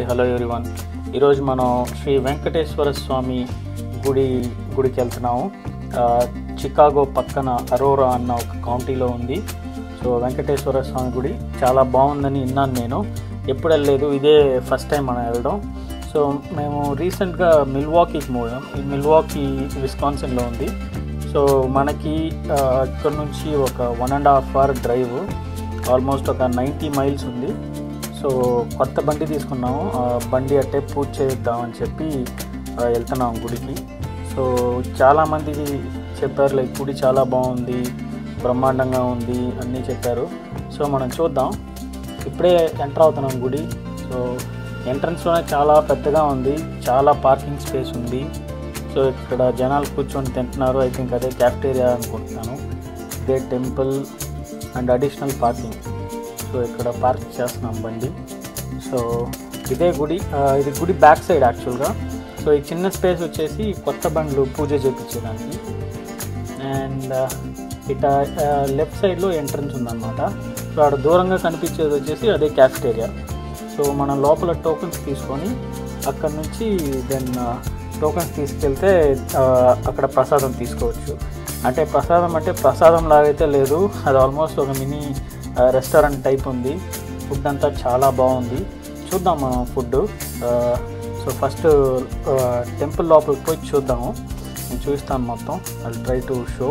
Hello everyone. ఈరోజు మనం శ్రీ వెంకటేశ్వర స్వామి గుడికి వెళ్తున్నాము. చికాగో పక్కన అరోరా అన్న ఒక కౌంటీలో ఉంది. సో వెంకటేశ్వర స్వామి గుడి చాలా బాగుందని విన్నాను. నేను ఎప్పుడు వెళ్ళలేదు, ఇదే ఫస్ట్ టైం మనం వెళ్ళడం. సో మేము రీసెంట్గా మిల్వాకీకి మూవాం. ఈ మిల్వాకీ విస్కాన్సిన్లో ఉంది. సో మనకి ఇక్కడ నుంచి ఒక 1.5 hour డ్రైవ్, ఆల్మోస్ట్ ఒక 90 మైల్స్ ఉంది. సో కొత్త బండి తీసుకున్నాము. బండి అట్టే పూజ చేద్దామని చెప్పి వెళ్తున్నాము గుడికి. సో చాలామంది చెప్పారు, లైక్ గుడి చాలా బాగుంది, బ్రహ్మాండంగా ఉంది అన్నీ చెప్పారు. సో మనం చూద్దాం. ఇప్పుడే ఎంటర్ అవుతున్నాం గుడి. సో ఎంట్రన్స్లోనే చాలా పెద్దగా ఉంది, చాలా పార్కింగ్ స్పేస్ ఉంది. సో ఇక్కడ జనాలు కూర్చొని తింటున్నారు. ఐ థింక్ అదే క్యాఫ్టేరియా అనుకుంటున్నాను. ఇదే temple and additional parking. So ఇక్కడ పార్క్ చేస్తున్నాం బండి. సో ఇదే గుడి. ఇది గుడి బ్యాక్ సైడ్ యాక్చువల్గా. సో ఈ చిన్న స్పేస్ వచ్చేసి కొత్త బండ్లు పూజ చేయించేదానికి. అండ్ ఇట లెఫ్ట్ సైడ్లో ఎంట్రన్స్ ఉందన్నమాట. సో అక్కడ దూరంగా కనిపించేది వచ్చేసి అదే క్యాఫ్టేరియా. సో మనం లోపల టోకెన్స్ తీసుకొని అక్కడ నుంచి దెన్ టోకెన్స్ తీసుకెళ్తే అక్కడ ప్రసాదం తీసుకోవచ్చు. అంటే ప్రసాదం లాగైతే లేదు, అది ఆల్మోస్ట్ ఒక మినీ రెస్టారెంట్ టైప్ ఉంది. ఫుడ్ అంతా చాలా బాగుంది. చూద్దాం మనం ఫుడ్. సో ఫస్ట్ టెంపుల్ లోపలికి పోయి చూద్దాము. నేను చూస్తాను మొత్తం. I try to show.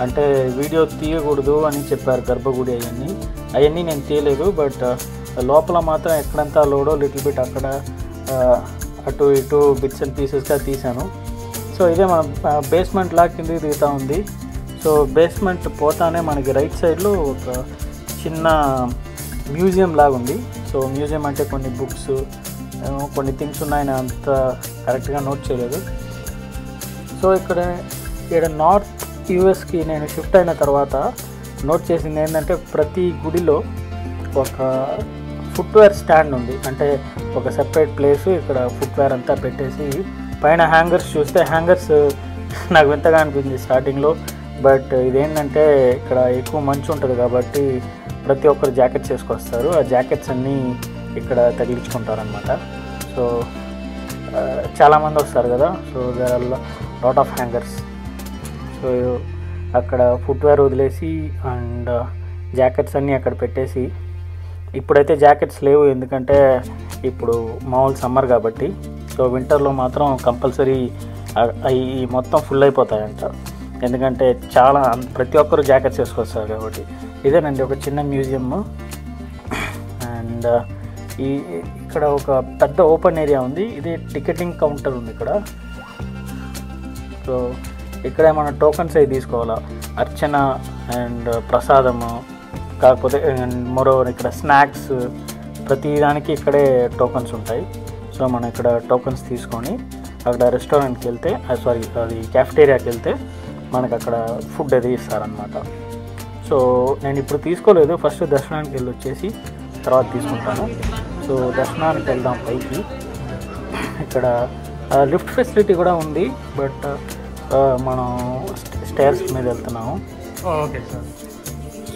అంటే వీడియో తీయకూడదు అని చెప్పారు, గర్భగుడి అవన్నీ నేను తీయలేదు. బట్ లోపల మాత్రం ఎక్కడంతా లోడో లిటిల్ బిట్ అక్కడ అటు ఇటు బిట్స్ అండ్ పీసెస్గా తీశాను. సో ఇదే మన బేస్మెంట్ లా కిందకి దిగుతూ ఉంది. సో బేస్మెంట్ పోతానే మనకి రైట్ సైడ్లో ఒక చిన్న మ్యూజియం లాగా ఉంది. సో మ్యూజియం అంటే కొన్ని బుక్స్, కొన్ని థింగ్స్ ఉన్నాయని అంత కరెక్ట్గా నోట్ చేయలేదు. సో ఇక్కడ నార్త్ యూఎస్కి నేను షిఫ్ట్ అయిన తర్వాత నోట్ చేసింది ఏంటంటే, ప్రతి గుడిలో ఒక ఫుట్వేర్ స్టాండ్ ఉంది. అంటే ఒక సెపరేట్ ప్లేసు, ఇక్కడ ఫుట్వేర్ అంతా పెట్టేసి పైన హ్యాంగర్స్ చూస్తే హ్యాంగర్స్ నాకు వింతగా అనిపించింది స్టార్టింగ్లో. బట్ ఇదేంటంటే ఇక్కడ ఎక్కువ మంచు ఉంటుంది కాబట్టి ప్రతి ఒక్కరు జాకెట్స్ వేసుకొస్తారు. ఆ జాకెట్స్ అన్నీ ఇక్కడ తగిలించుకుంటారనమాట. సో చాలామంది వస్తారు కదా. So there are lot of hangers. So అక్కడ ఫుట్వేర్ వదిలేసి అండ్ జాకెట్స్ అన్నీ అక్కడ పెట్టేసి, ఇప్పుడైతే జాకెట్స్ లేవు ఎందుకంటే ఇప్పుడు మామూలు సమ్మర్ కాబట్టి. సో వింటర్లో మాత్రం కంపల్సరీ అవి మొత్తం ఫుల్ అయిపోతాయంట, ఎందుకంటే ప్రతి ఒక్కరు జాకెట్స్ వేసుకొస్తారు కాబట్టి. ఇదేనండి ఒక చిన్న మ్యూజియం. అండ్ ఇక్కడ ఒక పెద్ద ఓపెన్ ఏరియా ఉంది. ఇది టికెటింగ్ కౌంటర్ ఉంది ఇక్కడ. సో ఇక్కడ మన టోకన్స్ అవి తీసుకోవాలా, అర్చన అండ్ ప్రసాదము. కాకపోతే మరోవర్ ఇక్కడ స్నాక్స్, ప్రతి దానికి ఇక్కడే టోకన్స్ ఉంటాయి. సో మనం ఇక్కడ టోకన్స్ తీసుకొని అక్కడ రెస్టారెంట్కి వెళ్తే, అది క్యాఫ్టేరియాకి వెళ్తే మనకు అక్కడ ఫుడ్ అది ఇస్తారనమాట. సో నేను ఇప్పుడు తీసుకోలేదు, ఫస్ట్ దర్శనానికి వెళ్ళి వచ్చేసి తర్వాత తీసుకుంటాను. సో దర్శనానికి వెళ్దాం పైకి. ఇక్కడ లిఫ్ట్ ఫెసిలిటీ కూడా ఉంది, బట్ మనం స్టైర్స్ మీద వెళ్తున్నాము. Okay sir.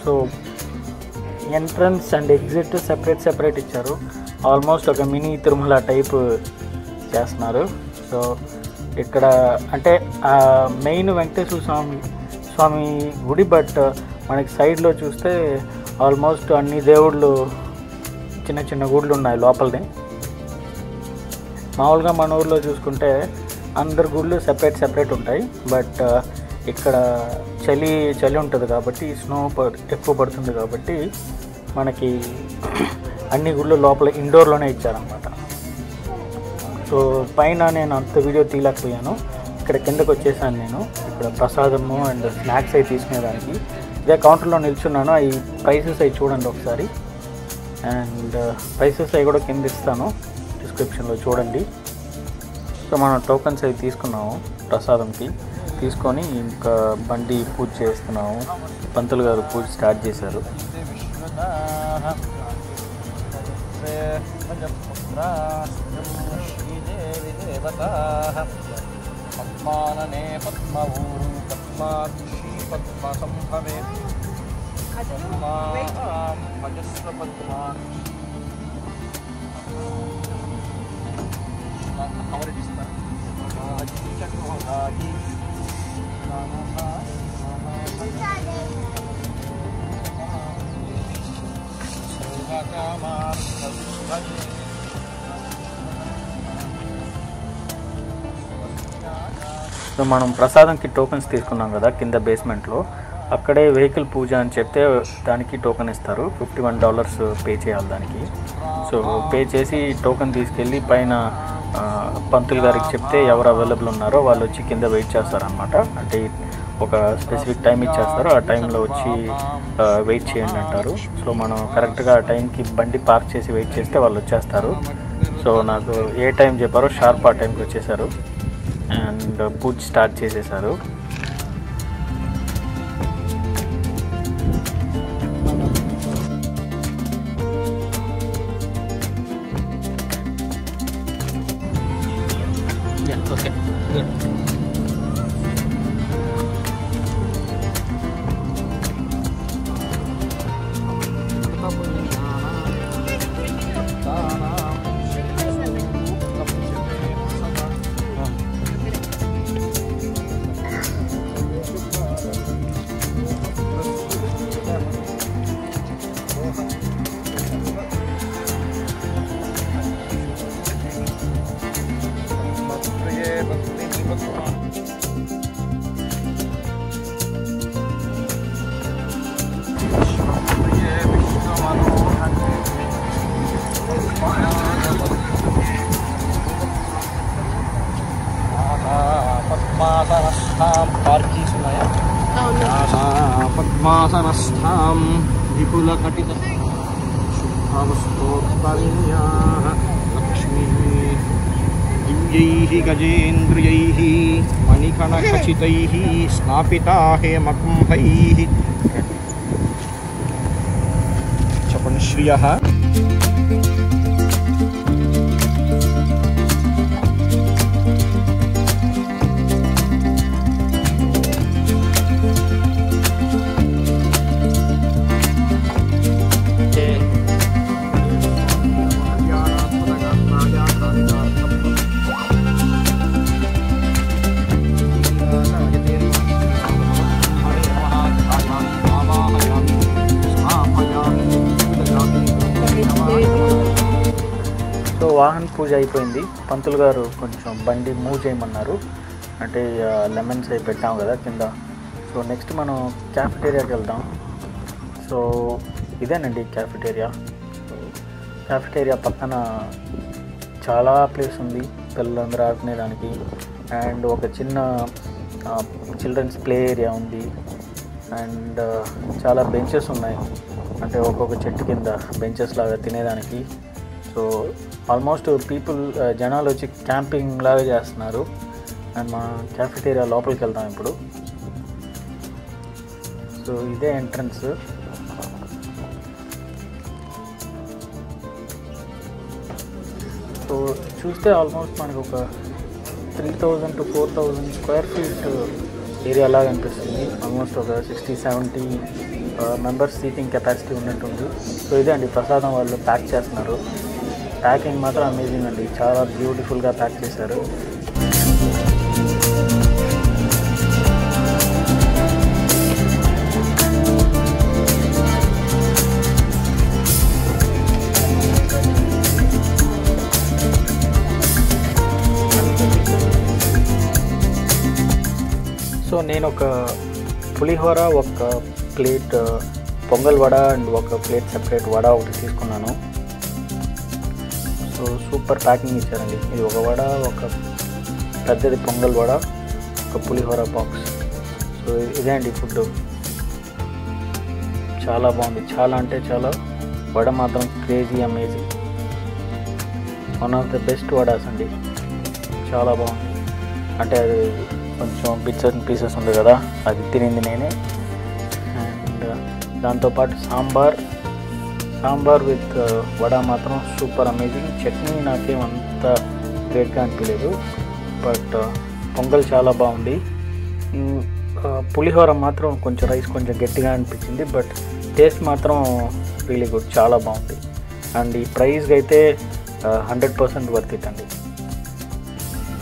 So entrance and exit separate ఇచ్చారు. ఆల్మోస్ట్ ఒక మినీ తిరుమల టైప్ చేస్తున్నారు. సో ఇక్కడ అంటే మెయిన్ వెంకటేశ్వర స్వామి గుడి, బట్ మనకి సైడ్లో చూస్తే ఆల్మోస్ట్ అన్ని దేవుళ్ళు, చిన్న చిన్న గుళ్ళు ఉన్నాయి లోపలనే. మామూలుగా మన ఊర్లో చూసుకుంటే అందరు గుళ్ళు సెపరేట్ ఉంటాయి. బట్ ఇక్కడ చలి ఉంటుంది కాబట్టి, స్నో ఎక్కువ పడుతుంది కాబట్టి మనకి అన్ని గుళ్ళు లోపల ఇండోర్లోనే ఇచ్చారనమాట. సో పైన నేను అంత వీడియో తీయలేకపోయాను. ఇక్కడ కిందకు వచ్చేసాను నేను. ఇక్కడ ప్రసాదము అండ్ స్నాక్స్ అవి తీసుకునేదానికి ఇదే కౌంటర్లో నిల్చున్నాను. అవి ప్రైసెస్ అవి చూడండి ఒకసారి. అండ్ ప్రైసెస్ అవి కూడా కింద ఇస్తాను డిస్క్రిప్షన్లో చూడండి. సో మనం టోకన్స్ అవి తీసుకున్నాము ప్రసాదంకి. తీసుకొని ఇంకా బండి పూజ చేస్తున్నాము. పంతులు గారు పూజ స్టార్ట్ చేశారు. పద్మాననే పద్మవూ పద్మాక్షి పద్మ సంభవే పద్మాం భజస్వ పద్మా సో మనం ప్రసాదంకి టోకెన్స్ తీసుకున్నాం కదా కింద బేస్మెంట్లో, అక్కడే వెహికల్ పూజ అని చెప్తే దానికి టోకెన్ ఇస్తారు. $51 పే చేయాలి దానికి. సో పే చేసి టోకెన్ తీసుకెళ్ళి పైన పంతులు గారికి చెప్తే ఎవరు అవైలబుల్ ఉన్నారో వాళ్ళు వచ్చి కింద వెయిట్ చేస్తారనమాట. అంటే ఒక స్పెసిఫిక్ టైం ఇచ్చేస్తారు, ఆ టైంలో వచ్చి వెయిట్ చేయండి అంటారు. సో మనం కరెక్ట్గా ఆ టైంకి బండి పార్క్ చేసి వెయిట్ చేస్తే వాళ్ళు వచ్చేస్తారు. సో నాకు ఏ టైం చెప్పారో షార్ప్ ఆ టైంకి వచ్చేసారు అండ్ పూజ స్టార్ట్ చేసేసారు. Okay good. పద్మాసనస్థాం విపులకటిత శుభావస్తోత్తరీయాః లక్ష్మీః దివ్యైః గజేంద్రియైః మణికణఖచితైః స్నాపితా హేమకుంభైః చెప్పండి శ్రియః. సో వాహన పూజ అయిపోయింది. పంతులు గారు కొంచెం బండి మూవ్ చేయమన్నారు, అంటే లెమన్స్ అవి పెట్టాం కదా కింద. సో నెక్స్ట్ మనం క్యాఫెటేరియాకి వెళ్దాం. సో ఇదేనండి క్యాఫెటేరియా. క్యాఫెటేరియా పక్కన చాలా ప్లేస్ ఉంది పిల్లలందరూ ఆడుకునేదానికి, అండ్ ఒక చిన్న చిల్డ్రన్స్ ప్లే ఏరియా ఉంది, అండ్ చాలా బెంచెస్ ఉన్నాయి, అంటే ఒక్కొక్క చెట్టు కింద బెంచెస్ లాగా తినేదానికి. సో ఆల్మోస్ట్ జనాలు వచ్చి క్యాంపింగ్ లాగా చేస్తున్నారు. అండ్ మా క్యాఫెటేరియా లోపలికి వెళ్తాం ఇప్పుడు. సో ఇదే ఎంట్రన్స్. సో చూస్తే ఆల్మోస్ట్ మనకు ఒక 3000 to 4000 స్క్వేర్ ఫీట్ ఏరియా లాగా అనిపిస్తుంది. ఆల్మోస్ట్ ఒక 60-70 మెంబర్స్ సీటింగ్ కెపాసిటీ ఉన్నట్టుంది. సో ఇదే అండి ప్రసాదం వాళ్ళు ప్యాక్ చేస్తున్నారు. ప్యాకింగ్ మాత్రం అమేజింగ్ అండి, చాలా బ్యూటిఫుల్గా ప్యాక్ చేశారు. సో నేను ఒక పులిహోర, ఒక ప్లేట్ పొంగల్ వడ అండ్ ఒక ప్లేట్ సెపరేట్ వడ ఒకటి తీసుకున్నాను. సో సూపర్ ప్యాకింగ్ ఇచ్చారండి. ఇది ఒక వడ, ఒక పెద్దది పొంగల్ వడ, ఒక పులిహోర బాక్స్. సో ఇదే అండి ఫుడ్. చాలా బాగుంది, చాలా అంటే చాలా. వడ మాత్రం crazy amazing. One of the best vadas అండి, చాలా బాగుంది. అంటే అది కొంచెం బిట్స్ అండ్ పీసెస్ ఉంది కదా, అది తినింది నేనే. అండ్ దాంతోపాటు సాంబార్ విత్ వడ మాత్రం సూపర్ అమేజింగ్. చట్నీ నాకేం అంత గ్రేట్గా అనిపించలేదు, బట్ పొంగల్ చాలా బాగుంది. పులిహోర మాత్రం కొంచెం రైస్ కొంచెం గట్టిగా అనిపించింది, బట్ టేస్ట్ మాత్రం రియలీ గుడ్, చాలా బాగుంది. అండ్ ఈ ప్రైస్కి అయితే 100% వర్త్ ఇట్ అండి.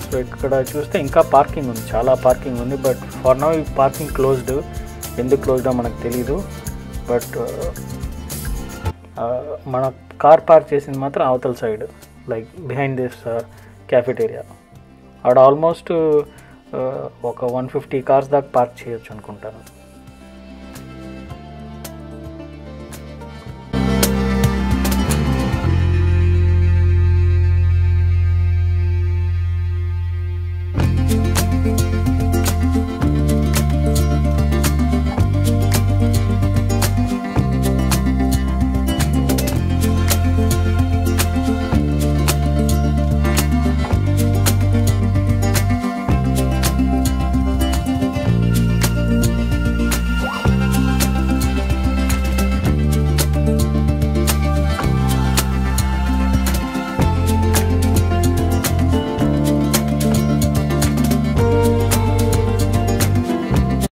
సో ఇక్కడ చూస్తే ఇంకా పార్కింగ్ ఉంది, చాలా పార్కింగ్ ఉంది. బట్ ఫర్ నౌ ఈ పార్కింగ్ క్లోజ్డ్. ఎందుకు క్లోజ్డో మనకు తెలీదు. బట్ మన కార్ పార్క్ చేసింది మాత్రం అవతల side, like behind this cafeteria. ఆడ ఆల్మోస్ట్ ఒక 150 కార్స్ దాకా పార్క్ చేయొచ్చు అనుకుంటాను.